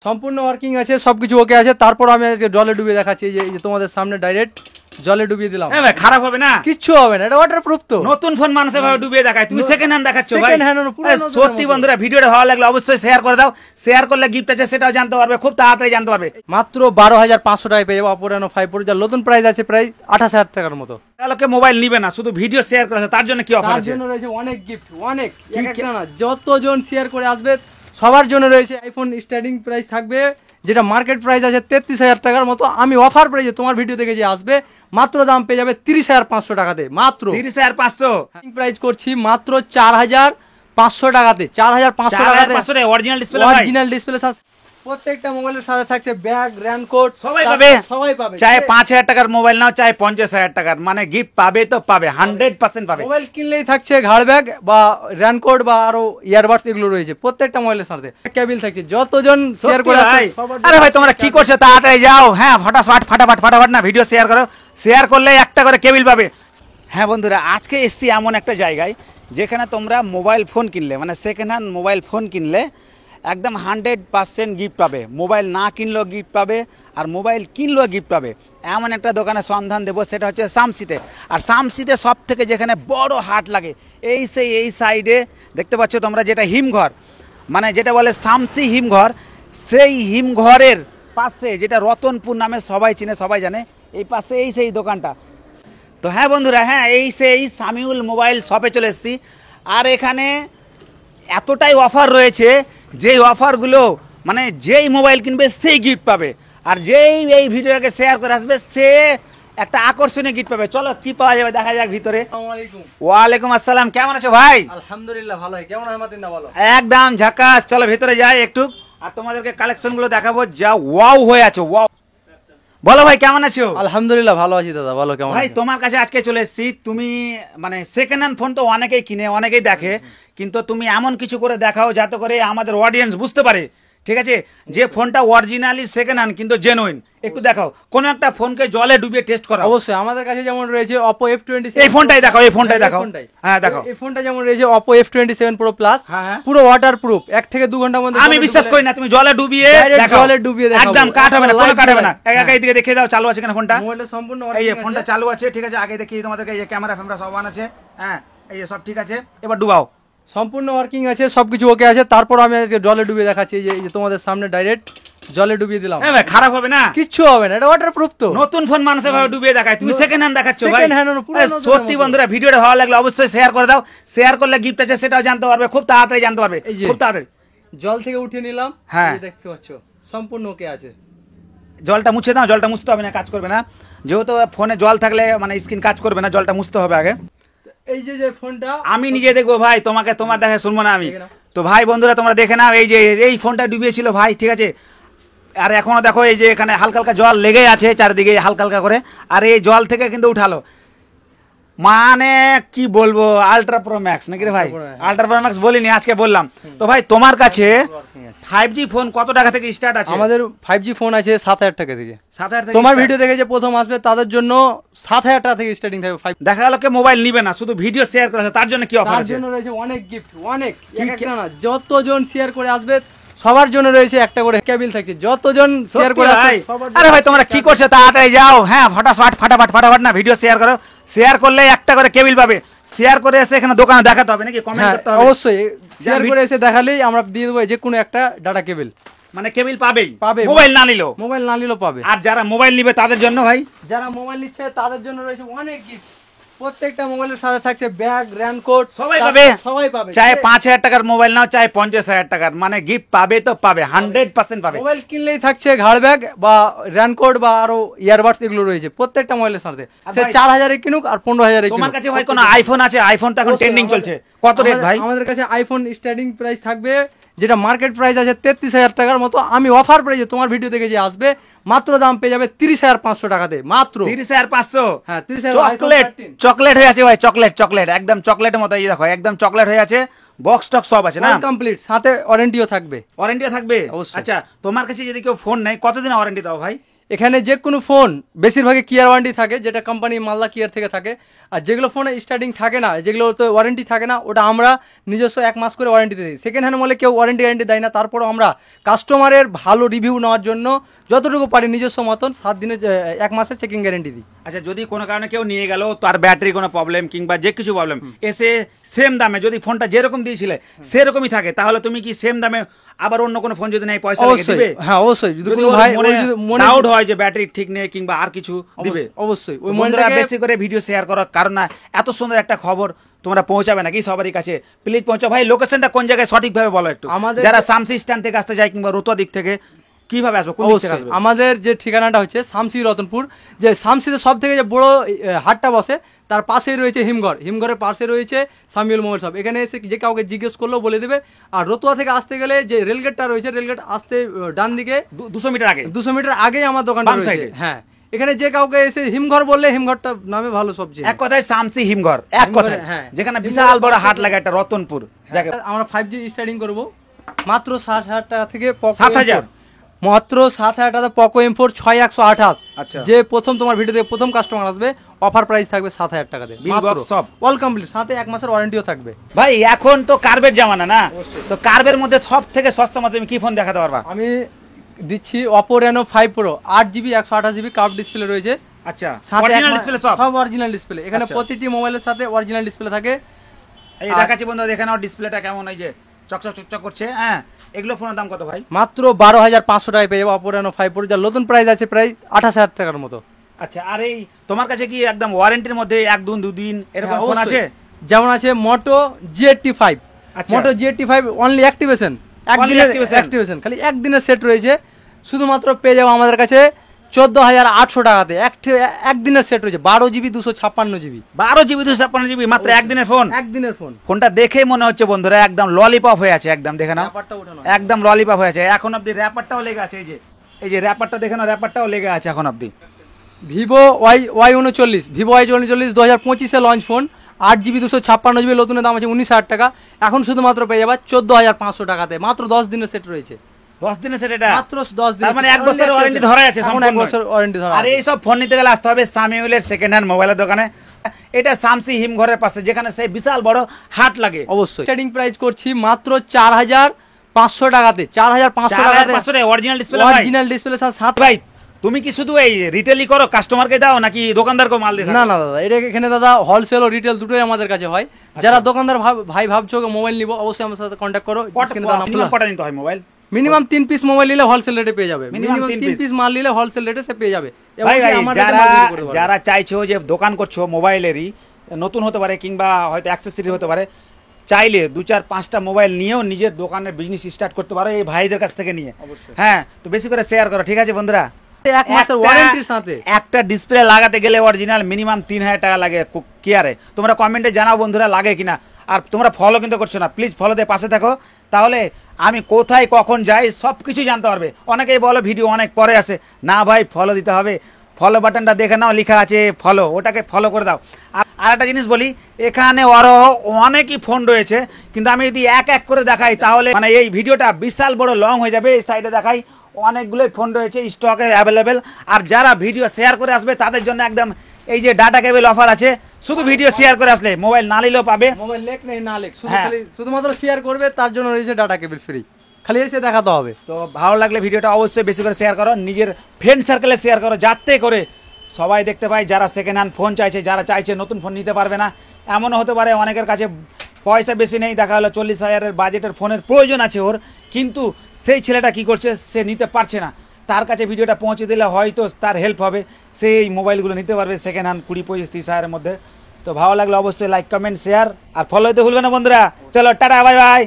সম্পূর্ণ ওয়ার্কিং আছে, সবকিছু ওকে আছে। তারপর আমি আজকে জলে ডুবিয়ে দেখাচ্ছি, যে তোমাদের সামনে ডাইরেক্ট জলে ডুবিয়ে দিলাম। হ্যাঁ ভাই, খারাপ হবে না, কিচ্ছু হবে না, এটা ওয়াটারপ্রুফ। তো নতুন ফোন মানুষ এভাবে ডুবিয়ে দেখায়, তুমি সেকেন্ড হ্যান্ড দেখাচ্ছ ভাই। সেকেন্ড হ্যান্ড পুরো সত্যি বন্ধুরা, ভিডিওটা ভালো লাগলে অবশ্যই শেয়ার করে দাও। শেয়ার করলে গিফট আছে সেটাও জানতে পারবে, খুব তাড়াতাড়ি জানতে পারবে। মাত্র 12,500 টাকায় পেয়ে যাবো Oppo Reno 5 Pro, যার নতুন প্রাইস আছে প্রায় 28,000 টাকার মতো। তাহলে মোবাইল নিবে না, শুধু ভিডিও শেয়ার করে তার জন্য কি অফার তার আছে? জন্য রয়েছে অনেক গিফট, অনেক একটা না, যতজন শেয়ার করে আসবে সবার জন্য রয়েছে আইফোন স্টার্টিং প্রাইস থাকবে, যেটা মার্কেট প্রাইস আছে 33,000 টাকার মতো। আমি অফার প্রাইসে তোমার ভিডিও দেখে যে আসবে মাত্র দাম পেয়ে যাবে 30,500 টাকাতে। মাত্র 30,500 প্রাইস করছি মাত্র 4,500 টাকাতে। 4,500 টাকাতে অরিজিনাল ডিসপ্লে, অরিজিনাল ডিসপ্লে সাথে প্রত্যেকটা মোবাইলের সাথে থাকছে ব্যাগ, রেনকোট, সবাই পাবে। সবাই পাবে, চাই 5,000 টাকার মোবাইল নাও, চাই 50,000 টাকার, মানে গিফট পাবে তো পাবে, 100% পাবে। মোবাইল কিনলেই থাকছে ঘাড় ব্যাগ বা রেনকোট বা আরো ইয়ারবাডস, এগুলো রয়েছে প্রত্যেকটা মোবাইলের সাথে। কেবিল থাকছে, যতজন শেয়ার করে আরে ভাই তোমরা কি করছো, তাড়াতাড়ি যাও। হ্যাঁ ফটাফট না ভিডিও শেয়ার করো, শেয়ার করলে একটা করে কেবিল পাবে। হ্যাঁ বন্ধুরা, আজকে এসছি এমন একটা জায়গায় যেখানে তোমরা মোবাইল ফোন কিনলে, মানে সেকেন্ড হ্যান্ড মোবাইল ফোন কিনলে একদম 100% গিফট পাবে। মোবাইল না কিনলেও গিফট পাবে, আর মোবাইল কিনলেও গিফট পাবে। এমন একটা দোকানের সন্ধান দেবো, সেটা হচ্ছে শামসিতে। আর শামসিতে সব থেকে যেখানে বড় হাট লাগে, এই সাইডে দেখতে পাচ্ছ তোমরা, যেটা হিমঘর, মানে যেটা বলে শামসি হিমঘর, সেই হিমঘরের পাশে যেটা রতনপুর নামে সবাই চিনে, সবাই জানে, এই পাশে সেই দোকানটা। তো হ্যাঁ বন্ধুরা, হ্যাঁ সেই সামিউল মোবাইল শপে চলে এসেছি। আর এখানে এতটাই অফার রয়েছে, যেই অফারগুলো মানে যেই মোবাইল কিনবে সেই গিফট পাবে, আর যেই এই ভিডিওটাকে শেয়ার করে আসবে সে একটা আকর্ষণীয় গিফট পাবে। চলো কি পাওয়া যাবে দেখা যাক ভিতরে। ওয়ালাইকুম আসসালাম, কেমন আছো ভাই? আলহামদুলিল্লাহ ভালো। কেমন হয় মাতিন না বলো? একদম ঝাকাস। চলো ভিতরে যাই একটু, আর তোমাদেরকে কালেকশনগুলো দেখাবো, যা ওয়াও হয়ে আছে, ওয়াও। বলো ভাই কেমন আছো? আলহামদুলিল্লাহ ভালো আছি দাদা, বলো কেমন? ভাই তোমার কাছে আজকে চলে এসেছি, তুমি মানে সেকেন্ড হ্যান্ড ফোন তো অনেকেই কিনে, অনেকেই দেখে, কিন্তু তুমি এমন কিছু করে দেখাও যাতে করে আমাদের অডিয়েন্স বুঝতে পারে, ঠিক আছে, যে ফোনটা অরিজিনালি সেকেন্ড হ্যান্ড কিন্তু জেনুইন। একটু দেখাও, কোন একটা ফোনকে জলে ডুবিয়ে টেস্ট করা। অবশ্যই আমাদের কাছে যেমন রয়েছে Oppo F27, এই ফোনটাই দেখাও, এই ফোনটাই দেখাও। হ্যাঁ দেখাও, এই ফোনটা যেমন রয়েছে Oppo F27 Pro Plus, পুরো ওয়াটারপ্রুফ, 1 থেকে 2 ঘন্টার মধ্যে। আমি বিশ্বাস করি না, তুমি জলে ডুবিয়ে দেখাও, জলে ডুবিয়ে দেখাও, একদম কাট হবে না, কোনো কাট হবে না। এই দিকে দেখিয়ে দাও, চালু আছে কিনা ফোনটা। মোবাইলটা সম্পূর্ণ এই যে ফোনটা চালু আছে, ঠিক আছে, আগে দেখিয়ে তোমাদেরকে, এই যে ক্যামেরা ফ্যামেরা সব অন আছে, হ্যাঁ এই যে সব ঠিক আছে। এবার ডুবাও, সম্পূর্ণ ওয়ার্কিং আছে, সবকিছু ওকে আছে। তারপর আমি আজকে জলে ডুবিয়ে দেখাচ্ছি, যে তোমাদের সামনে ডাইরেক্ট জলে ডুবিয়ে দিলাম। হ্যাঁ ভাই, খারাপ হবে না, কিচ্ছু হবে না, এটা ওয়াটারপ্রুফ। তো নতুন ফোন মানুষ এভাবে ডুবিয়ে দেখায়, তুমি সেকেন্ড হ্যান্ড দেখাচ্ছ ভাই। সেকেন্ড হ্যান্ড পুরো। সত্যি বন্ধুরা, ভিডিওটা ভালো লাগলে অবশ্যই শেয়ার করে দাও। শেয়ার করলে গিফট আছে সেটাও জানতে পারবে, খুব তাড়াতাড়ি জানতে পারবে, খুব তাড়াতাড়ি। জল থেকে উঠিয়ে নিলাম, হ্যাঁ দেখতে পাচ্ছ সম্পূর্ণ ওকে আছে। জলটা মুছে দাও, জলটা মুছতে হবে না, কাজ করবে না, যেহেতু ফোনে জল থাকলে মানে স্ক্রিন কাজ করবে না, জলটা মুছতে হবে আগে। এই যে ফোনটা আমি নিজে দেখবো ভাই, তোমাকে তোমার দেখে শুনবো না আমি। তো ভাই বন্ধুরা তোমরা দেখে নাও, এই যে এই ফোনটা ডুবিয়েছিল ভাই, ঠিক আছে, আর এখনো দেখো এই যে এখানে হালকা হালকা জল লেগে আছে চারিদিকে হালকা হালকা করে, আর এই জল থেকে কিন্তু উঠালো, মানে কি বলবো, আলট্রা প্রো ম্যাক্স নাকি রে ভাই? আলট্রা প্রো ম্যাক্স বলিনি, আজকে বললাম। তো ভাই তোমার কাছে 5G ফোন কত টাকা থেকে স্টার্ট আছে? আমাদের 5G ফোন আছে 7,000 টাকা থেকে। 7,000 থেকে? তোমার ভিডিও দেখে যে প্রথম আসবে তাদের জন্য 7,000 টাকা থেকে স্টার্টিং থাকবে। দেখা গেল কে মোবাইল নিবে না, শুধু ভিডিও শেয়ার করে, তার জন্য কি অফার আছে? তার জন্য রয়েছে অনেক গিফট, অনেক একটা না, যতজন শেয়ার করে আসবে সবার জন্য রয়েছে একটা করে কেবিল থাকছে, যতজন শেয়ার করে আসবে। আরে ভাই তোমরা কি করছো, তাড়াতাড়ি যাও। হ্যাঁ ফটাফট না ভিডিও শেয়ার করো, শেয়ার করলে একটা করে কেবিল পাবে। শেয়ার করে এসে এখানে দোকানে দেখাতে হবে নাকি, কমেন্ট করতে হবে? অবশ্যই শেয়ার করে এসে দেখালেই আমরা দিয়ে দেবো যে কোনো একটা ডাটা কেবিল, মানে কেবিল পাবেই, পাবে, মোবাইল না নিলেও পাবে। আর যারা মোবাইল নিবে তাদের জন্য ভাই, যারা মোবাইল নিচ্ছে তাদের জন্য রয়েছে অনেক গিফট। প্রত্যেকটা মোবাইলের সাথে থাকছে ব্যাগ, রেনকোট, সবাই পাবে, সবাই পাবে। চাই 5,000 টাকার মোবাইল নাও, চাই 50,000 টাকার, মানে গিফট পাবে তো পাবে, 100% পাবে। মোবাইল কিনলেই থাকছে ঘাড় ব্যাগ বা রেনকোট বা আরো ইয়ারবাডস, এগুলো রয়েছে প্রত্যেকটা মোবাইলের সাথে। সে 4,000 কিনুক আর 15,000 কিনুক। তোমার কাছে ভাই কোনো আইফোন আছে? আইফোন তো এখন ট্রেন্ডিং চলছে, কত রেট ভাই? আমাদের কাছে আইফোন স্টার্টিং প্রাইস থাকবে, যেটা মার্কেট প্রাইস আছে 33,000 টাকার মতো। আমি অফার প্রাইসে তোমার ভিডিও দেখে যে আসবে মাত্র দাম পেয়ে যাবে 30,500 টাকাতে। মাত্র 30,500? হ্যাঁ 30,000। চকলেট হয়ে আছে ভাই, চকলেট একদম চকলেটের মতো, এই দেখো একদম চকলেট হয়ে আছে, বক্স টক সব আছে না, কমপ্লিট, সাথে ওয়ারেন্টিও থাকবে। আচ্ছা তোমার কাছে যদি কেউ ফোন নেয় কতদিন ওয়ারেন্টি দাও ভাই? এখানে যে কোনো ফোন বেশিরভাগই কিয়ার ওয়ারেন্টি থাকে, যেটা কোম্পানি মালদা কিয়ার থেকে থাকে। আর যেগুলো ফোনে স্টার্টিং থাকে না, যেগুলো তো ওয়ারেন্টি থাকে না, ওটা আমরা নিজস্ব 1 মাস করে ওয়ারেন্টি দিই। সেকেন্ড হ্যান্ড বলে কেউ ওয়ারেন্টি দেয় না, তারপরও আমরা কাস্টমারের ভালো রিভিউ নেওয়ার জন্য যতটুকু পারি নিজস্ব মতন 7 দিনের 1 মাসের চেকিং গ্যারেন্টি দিই। আচ্ছা, যদি কোনো কারণে কেউ নিয়ে গেল, তার ব্যাটারি কোনো প্রবলেম কিংবা যে কিছু প্রবলেম এসে সেম দামে যদি ফোনটা যেরকম দিয়েছিলে সেরকমই থাকে, তাহলে তুমি কি সেম দামে আবার অন্য কোনো ফোন যদি নেই পয়সা লাগিয়ে দিবে? হ্যাঁ অবশ্যই, যদি যদি কোনো ভাই মনে ডাউট হয় যে ব্যাটারি ঠিক নেই কিংবা আর কিছু দিবে, অবশ্যই ওই বন্ধুরা মনটাকে বেশি করে ভিডিও শেয়ার করো, কারণ না এত সুন্দর একটা খবর তোমরা পৌঁছাবে নাকি সবারই কাছে, প্লিজ পৌঁছাও। ভাই লোকেশনটা কোন জায়গায় সঠিকভাবে বলো একটু, আমাদের যারা শামসি স্ট্যান্ড থেকে আসতে যায় কিংবা রতুয়া দিক থেকে কিভাবে আসবে, কোন দিক থেকে আসবে? আমাদের যে ঠিকানাটা হচ্ছে শামসি রতনপুর, যে শামসিতে সব থেকে যে বড় হাটটা বসে তার পাশেই রয়েছে হিমঘর, হিমঘরের পাশে রয়েছে সামিউল মোবাইল শপ। এখানে এসে যে কাউকে জিজ্ঞেস করলেও বলে দেবে। আর রতুয়া থেকে আসতে গেলে যে রেলগেটটা রয়েছে, রেলগেট আসতে ডান দিকে 200 মিটার আগে, 200 মিটার আগেই আমার দোকানটা বাম রয়েছে। সাইডে। হ্যাঁ, এখানে যে কাউকে এসে হিমঘর বললে হিমঘরটা নামে ভালো সবচেয়ে, এক কথায় শামসি হিমঘর, এক কথায়, হ্যাঁ। যেখানে বিশাল বড় হাট লাগে একটা রতনপুর। যাকে আমরা 5G স্টার্টিং করব মাত্র 60,000 টাকা থেকে। 7,000 মাত্র 7,000 টাকা পোকো M4 6128। আচ্ছা, যে প্রথম তোমার ভিডিও থেকে প্রথম কাস্টমার আসবে, অফার প্রাইস থাকবে 7,000 টাকাতে, বিল বক্স সব অল কমপ্লিট, সাথে 1 মাসের ওয়ারেন্টিও থাকবে। ভাই এখন তো কার্ভের জামানা না, তো কার্ভের মধ্যে সব থেকে সস্তা মধ্যে তুমি কি ফোন দেখাতে পারবা? আমি দিচ্ছি Oppo Reno 5 Pro 8GB 128GB curve display রয়েছে। আচ্ছা, সাথে অরিজিনাল ডিসপ্লে সব অরিজিনাল ডিসপ্লে। এখানে আচ্ছা। প্রতিটি মোবাইলের সাথে অরিজিনাল ডিসপ্লে থাকে। এই দেখাচ্ছি বন্ধু, দেখে নাও ডিসপ্লেটা কেমন, এই যে চকচক চকচক করছে। হ্যাঁ, এগুলো ফোনের দাম কত ভাই? মাত্র 12,500 টাকায় পেয়ে যাবো Oppo Reno 5 Pro, যার নতুন প্রাইস আছে প্রায় 28,000 টাকার মতো। আচ্ছা, আর এই তোমার কাছে কি একদম ওয়ারেন্টির মধ্যে 1 দিন এরকম ফোন আছে? যেমন আছে Moto G85, আচ্ছা। Moto G85 অনলি অ্যাক্টিভেশন, একদিনের অ্যাক্টিভেশন, খালি একদিনের সেট রয়েছে। শুধুমাত্র পেয়ে যাবো আমাদের কাছে 14,800 টাকাতে। একদিনের সেট রয়েছে 12GB 256GB, 12GB 256GB, মাত্র একদিনের ফোন। একদিনের ফোন। ফোনটা দেখেই মনে হচ্ছে বন্ধুরা একদম ললিপপ হয়ে আছে, একদম দেখে নাও, ব্যাপারটা ওঠা নয়। একদম ললিপপ হয়ে আছে। এখন অব্দি র্যাপারটাও লেগে আছে, এই যে র্যাপারটা দেখে নাও, র্যাপারটাও লেগে আছে এখন অব্দি। ভিভো Y39, ভিভো Y39 2025-এ লঞ্চ ফোন, 8GB 256GB, নতুনের দাম আছে 19,000 টাকা। এখন শুধুমাত্র পেয়ে যাবে 14,500 টাকাতে, মাত্র 10 দিনের সেট রয়েছে। 10 দিনের সেট, এটা মাত্র 10 দিন, তার মানে 1 বছরের ওয়ারেন্টি ধরা আছে এখন 1 বছর ওয়ারেন্টি ধরা। আর এই সব ফোন নিতে গেলে আসতে হবে সামিউলের সেকেন্ড হ্যান্ড মোবাইলের দোকানে। এটা শামসি হিমঘরের পাশে, যেখানে সেই বিশাল বড় হাট লাগে। অবশ্যই স্টার্টিং প্রাইস করছি মাত্র 4,500 টাকাতে। 4,500 টাকাতে অরিজিনাল ডিসপ্লে, অরিজিনাল ডিসপ্লে সাথে। ভাই তুমি কি শুধু এই রিটেলই করো, কাস্টমারকে দাও নাকি দোকানদারকে মাল দিও? না দাদা, এটা এখানে দাদা হোলসেল ও রিটেল দুটোই আমাদের কাছে হয়। যারা দোকানদার ভাই ভাবছো মোবাইল নিবো, অবশ্যই আমার সাথে কন্ট্যাক্ট করো। কটা নিতে হয় মোবাইল? মিনিমাম 3 পিস মোবাইল নিলে হোলসেল রেটে পেয়ে যাবে। মিনিমাম মিনিমাম 3 পিস মাল নিলে হোলসেল রেটে সে পেয়ে যাবে। ভাই যারা চাইছো যে দোকান করছো মোবাইলেরই, নতুন হতে পারে কিংবা হয়তো অ্যাক্সেসরি হতে পারে, চাইলে 2-4-5টা মোবাইল নিয়েও নিজের দোকানের বিজনেস স্টার্ট করতে পারো এই ভাইদের কাছ থেকে নিয়ে। হ্যাঁ, তো বেশি করে শেয়ার করো, ঠিক আছে বন্ধুরা? 1 মাসের ওয়ারেন্টির সাথে একটা ডিসপ্লে লাগাতে গেলে অরিজিনাল মিনিমাম 3,000 টাকা লাগে কেয়ারে। তোমরা কমেন্টে জানাও বন্ধুরা লাগে কিনা। আর তোমরা ফলো কিন্তু করছো না, প্লিজ ফলো দিয়ে পাশে থাকো, তাহলে আমি কোথায় কখন যাই সব কিছু জানতে পারবে। অনেকেই বলো ভিডিও অনেক পরে আসে, না ভাই ফলো দিতে হবে, ফলো বাটনটা দেখে নাও, লেখা আছে ফলো, ওটাকে ফলো করে দাও। আর একটা জিনিস বলি, এখানে আরও অনেকই ফোন রয়েছে, কিন্তু আমি যদি এক এক করে দেখাই তাহলে মানে এই ভিডিওটা বিশাল বড় লং হয়ে যাবে। এই সাইডে দেখাই অনেকগুলোই ফোন রয়েছে স্টকে অ্যাভেলেবেল। আর যারা ভিডিও শেয়ার করে আসবে তাদের জন্য একদম এই যে ডাটা কেবল অফার আছে, শুধু ভিডিও শেয়ার করে আসলে মোবাইল না নিলেও পাবে। মোবাইল লেখ নেই না লেখ, শুধুমাত্র শেয়ার করবে, তার জন্য রয়েছে ডাটা কেবল ফ্রি, খালি এসে দেখাতে হবে। তো ভালো লাগলে ভিডিওটা অবশ্যই বেশি করে শেয়ার করো, নিজের ফ্রেন্ড সার্কেলে শেয়ার করো, যাতে করে সবাই দেখতে পায়। যারা সেকেন্ড হ্যান্ড ফোন চাইছে, যারা চাইছে নতুন ফোন নিতে পারবে না, এমনও হতে পারে অনেকের কাছে পয়সা বেশি নেই, দেখা হলো 40,000-এর বাজেটের ফোনের প্রয়োজন আছে ওর, কিন্তু সেই ছেলেটা কি করছে, সে নিতে পারছে না। তার কাছে ভিডিওটা পৌঁছে দিলে হয়তো তার হেল্প হবে, সেই মোবাইলগুলো নিতে পারবে সেকেন্ড হ্যান্ড 20-25-30,000-এর মধ্যে। তো ভালো লাগলে অবশ্যই লাইক কমেন্ট শেয়ার আর ফলো দিতে ভুলবে না বন্ধুরা। চলো টাটা, বাই বাই।